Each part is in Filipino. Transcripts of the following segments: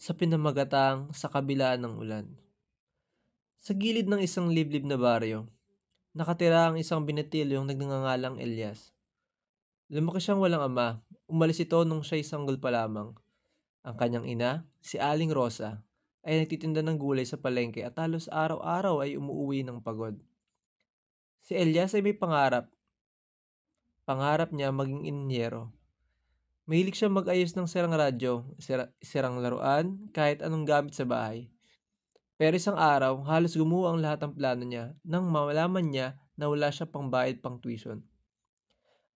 sa pinamagatang sa kabilaan ng ulan. Sa gilid ng isang liblib na baryo, nakatira ang isang binatilyong nagngangalang Elias. Lumaki siyang walang ama, umalis ito nung siya'y sanggol pa lamang. Ang kanyang ina, si Aling Rosa, ay nagtitinda ng gulay sa palengke at halos araw-araw ay umuuwi ng pagod. Si Elias ay may pangarap. Pangarap niya maging inyero. Mahilig siya mag-ayos ng sirang radyo, sirang laruan, kahit anong gamit sa bahay. Pero isang araw, halos gumuho ang lahat ng plano niya nang malaman niya na wala siya pangbayad pang tuition.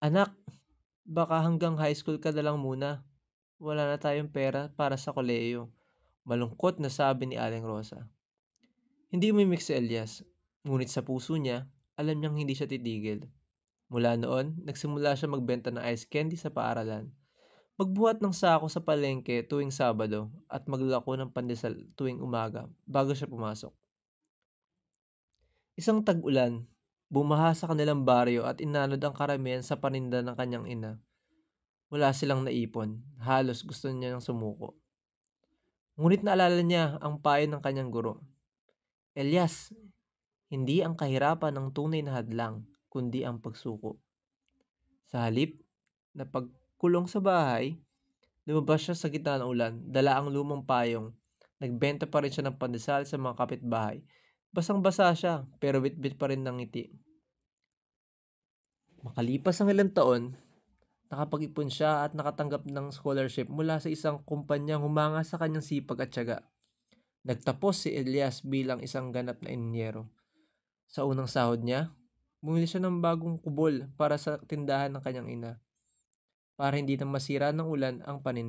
Anak, baka hanggang high school ka na lang muna. Wala na tayong pera para sa kolehiyo. Malungkot na sabi ni Aling Rosa. Hindi umimik si Elias, ngunit sa puso niya, alam niyang hindi siya titigil. Mula noon, nagsimula siya magbenta ng ice candy sa paaralan. Magbuhat ng sako sa palengke tuwing Sabado at maglako ng pandesal tuwing umaga bago siya pumasok. Isang tag-ulan, bumaha sa kanilang baryo at inanod ang karamihan sa paninda ng kanyang ina. Wala silang naipon, halos gusto niya ng sumuko. Ngunit naalala niya ang payo ng kanyang guro. Elias, hindi ang kahirapan ang tunay na hadlang, kundi ang pagsuko. Sa halip na pagkulong sa bahay, lumabas siya sa gitna ng ulan, dala ang lumang payong. Nagbenta pa rin siya ng pandesal sa mga kapitbahay. Basang-basa siya, pero bitbit pa rin ng ngiti. Makalipas ang ilang taon, nakapag-ipon siya at nakatanggap ng scholarship mula sa isang kumpanyang humanga sa kanyang sipag at tiyaga. Nagtapos si Elias bilang isang ganap na inyero. Sa unang sahod niya, bumili siya ng bagong kubol para sa tindahan ng kanyang ina, para hindi na masira ng ulan ang paninda.